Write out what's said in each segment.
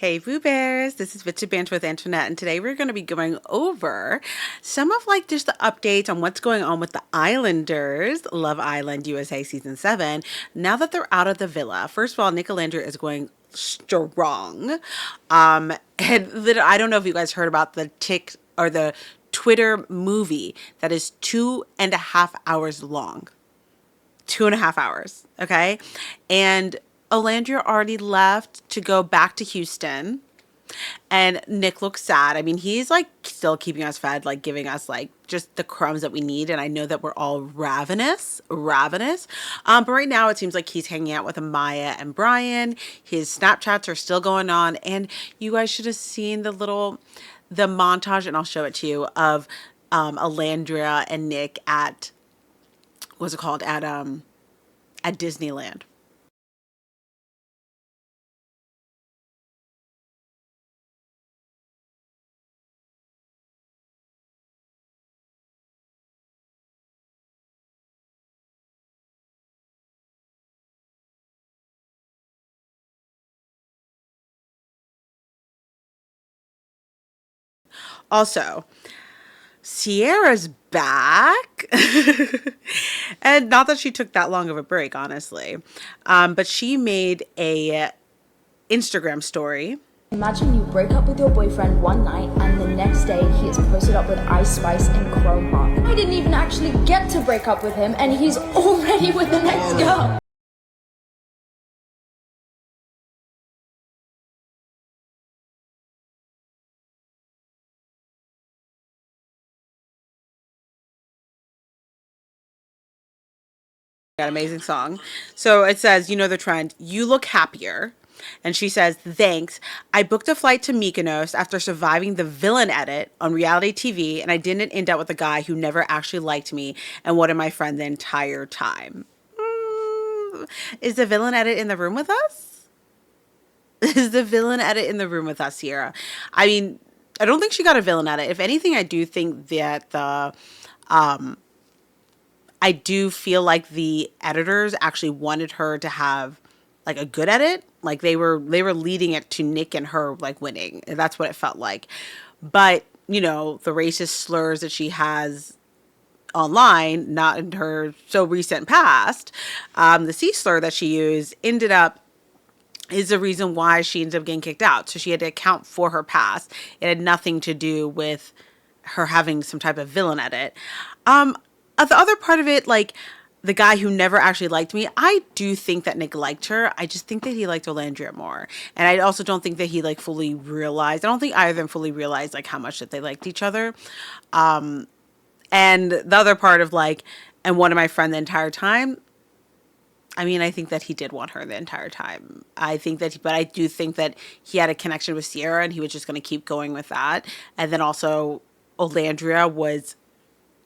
Hey Boo Bears, this is Bits of Banter with Antoinette, and today we're going to be going over some of just the updates on what's going on with the Islanders, Love Island USA Season 7, now that they're out of the villa. First of all, Nick Olandria is going strong. And I don't know if you guys heard about the Twitter movie that is 2.5 hours long. 2.5 hours, okay? And Olandria already left to go back to Houston, and Nick looks sad. I mean, he's still keeping us fed, giving us just the crumbs that we need, and I know that we're all ravenous. But right now it seems like he's hanging out with Amaya and Brian. His Snapchats are still going on, and you guys should have seen the montage, and I'll show it to you, of Olandria and Nick at what's it called, at Disneyland. Also, Sierra's back. And not that she took that long of a break, honestly. But she made a Instagram story. Imagine you break up with your boyfriend one night and the next day he is posted up with Ice Spice and Chrome Heart. I didn't even actually get to break up with him and he's already with the next girl. Got an amazing song. So it says, you know the trend, you look happier. And she says, thanks. I booked a flight to Mykonos after surviving the villain edit on reality TV, and I didn't end up with a guy who never actually liked me and wanted my friend the entire time. Is the villain edit in the room with us? Is the villain edit in the room with us, Sierra? I mean, I don't think she got a villain edit. If anything, I do think that I do feel like the editors actually wanted her to have a good edit. They were leading it to Nick and her winning. That's what it felt like. But, the racist slurs that she has online, not in her so recent past, the C slur that she used is the reason why she ended up getting kicked out. So she had to account for her past. It had nothing to do with her having some type of villain edit. The other part of it, the guy who never actually liked me, I do think that Nick liked her. I just think that he liked Olandria more. And I also don't think that he fully realized, I don't think either of them fully realized how much that they liked each other. And the other part of and wanted my friend the entire time. I mean, I think that he did want her the entire time. But I do think that he had a connection with Sierra and he was just going to keep going with that. And then also Olandria was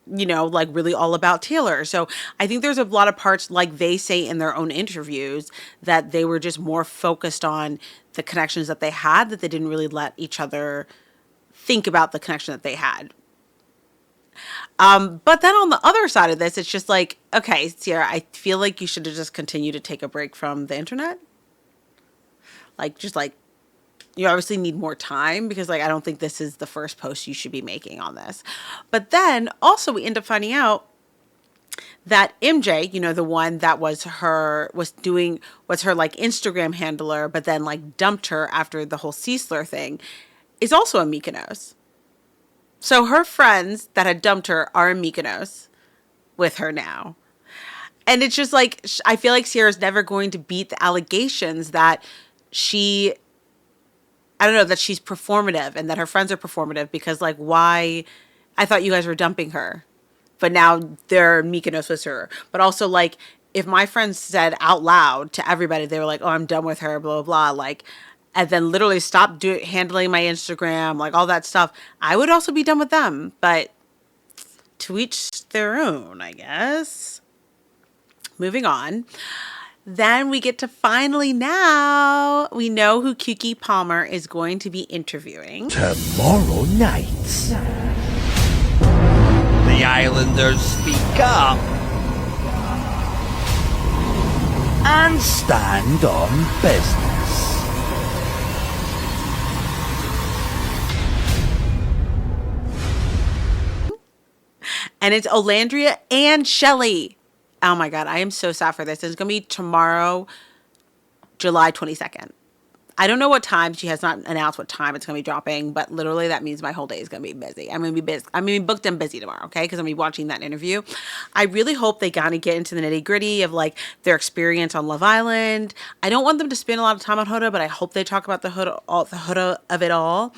really all about Taylor. So I think there's a lot of parts, they say in their own interviews, that they were just more focused on the connections that they had, that they didn't really let each other think about the connection that they had. But then on the other side of this, it's just okay, Sierra, I feel like you should have just continued to take a break from the internet. You obviously need more time because I don't think this is the first post you should be making on this. But then also we end up finding out that MJ, the one that was her Instagram handler, but then dumped her after the whole C-slur thing, is also in Mykonos. So her friends that had dumped her are in Mykonos with her now. And it's just I feel like Sierra's never going to beat the allegations that that she's performative and that her friends are performative because why? I thought you guys were dumping her, but now they're Mykonos with her. But also if my friends said out loud to everybody, they were oh, I'm done with her, blah, blah, blah, and then literally stopped handling my Instagram, all that stuff, I would also be done with them. But to each their own, I guess. Moving on. Then we get to finally now, we know who Keke Palmer is going to be interviewing. Tomorrow night, the Islanders speak up and stand on business. And it's Olandria and Chelley. Oh my God, I am so sad for this. It's going to be tomorrow, July 22nd. I don't know what time. She has not announced what time it's going to be dropping, but literally that means my whole day is going to be busy. I'm going to be busy. I'm going to be booked and busy tomorrow, okay? Because I'm going to be watching that interview. I really hope they kind of get into the nitty gritty of like their experience on Love Island. I don't want them to spend a lot of time on Huda, but I hope they talk about the Huda of it all.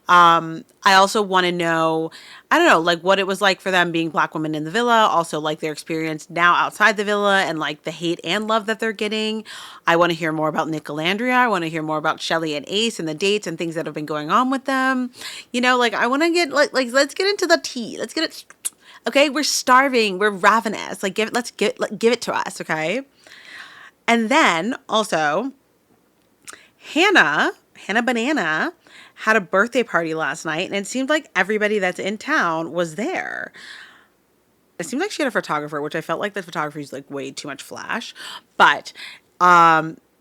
I also want to know, I don't know, like what it was like for them being Black women in the villa. Also like their experience now outside the villa and like the hate and love that they're getting. I want to hear more about Nick Olandria. I want to hear more about Chelley and Ace and the dates and things that have been going on with them. You know, like I want to get like let's get into the tea. Let's get it. Okay, we're starving. We're ravenous. Like give it to us. Okay. And then also Hannah Banana had a birthday party last night, and it seemed like everybody that's in town was there. It seemed like she had a photographer, which I felt like the photographer was like way too much flash, but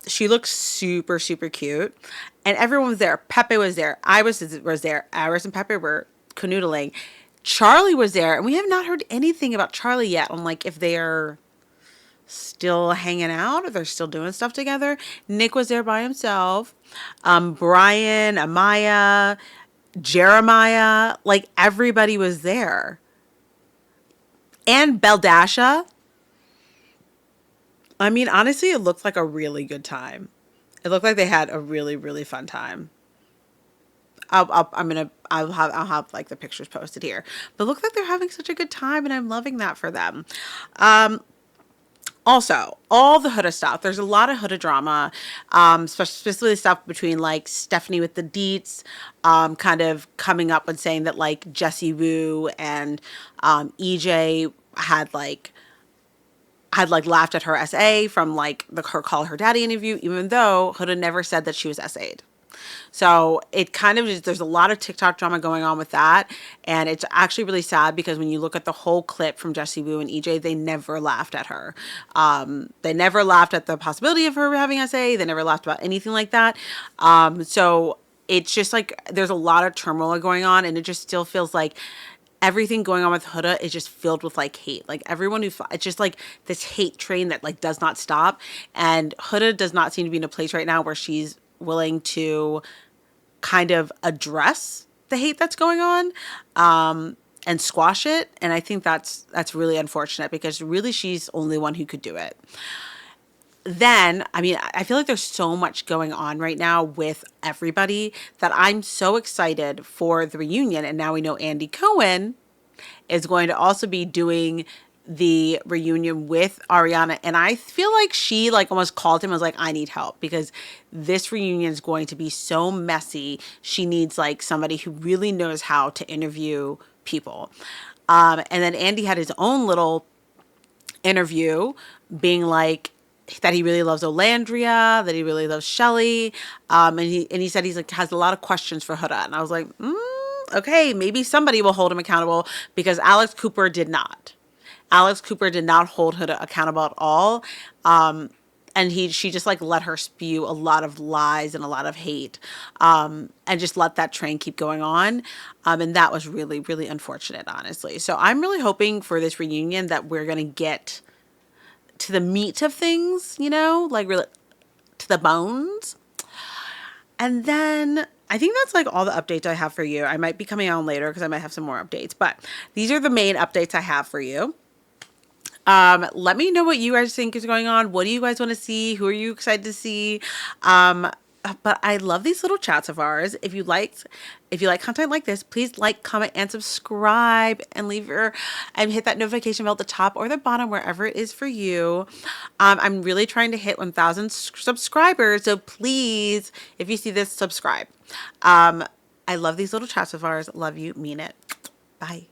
she looked super, super cute, and everyone was there. Pepe was there. Iris was there. Iris and Pepe were canoodling. Charlie was there, and we have not heard anything about Charlie yet on like if they're still hanging out or they're still doing stuff together. Nick was there by himself. Brian, Amaya, Jeremiah, like everybody was there. And Beldasha. I mean, honestly, it looked like a really good time. It looked like they had a really, really fun time. I'll have like the pictures posted here, but it looked like they're having such a good time, and I'm loving that for them. Also, all the Huda stuff. There's a lot of Huda drama, specifically stuff between like Stephanie with the deets, kind of coming up and saying that like Jessie Woo and EJ had laughed at her SA from like her Call Her Daddy interview, even though Huda never said that she was SA'd. So it kind of is, there's a lot of TikTok drama going on with that. And it's actually really sad because when you look at the whole clip from Jessie Woo and EJ, they never laughed at her. They never laughed at the possibility of her having SA. They never laughed about anything like that. So it's just like there's a lot of turmoil going on, and it just still feels like everything going on with Huda is just filled with like hate. Like everyone it's just like this hate train that like does not stop. And Huda does not seem to be in a place right now where she's willing to kind of address the hate that's going on and squash it. And I think that's really unfortunate because really she's the only one who could do it. Then, I mean, I feel like there's so much going on right now with everybody that I'm so excited for the reunion. And now we know Andy Cohen is going to also be doing the reunion with Ariana, and I feel like she like almost called him and was like, I need help because this reunion is going to be so messy. She needs like somebody who really knows how to interview people. And then Andy had his own little interview being like that he really loves Olandria, that he really loves Chelley, and he said he's like has a lot of questions for Huda, and I was like, okay, maybe somebody will hold him accountable because Alex Cooper did not. Alex Cooper did not hold Huda accountable at all. And she just like let her spew a lot of lies and a lot of hate, and just let that train keep going on. And that was really, really unfortunate, honestly. So I'm really hoping for this reunion that we're going to get to the meat of things, you know, like really to the bones. And then I think that's like all the updates I have for you. I might be coming on later because I might have some more updates, but these are the main updates I have for you. Let me know what you guys think is going on. What do you guys want to see? Who are you excited to see? But I love these little chats of ours. If you like content like this, please like, comment, and subscribe, and hit that notification bell at the top or the bottom, wherever it is for you. I'm really trying to hit 1,000 subscribers, so please, if you see this, subscribe. I love these little chats of ours. Love you, mean it. Bye.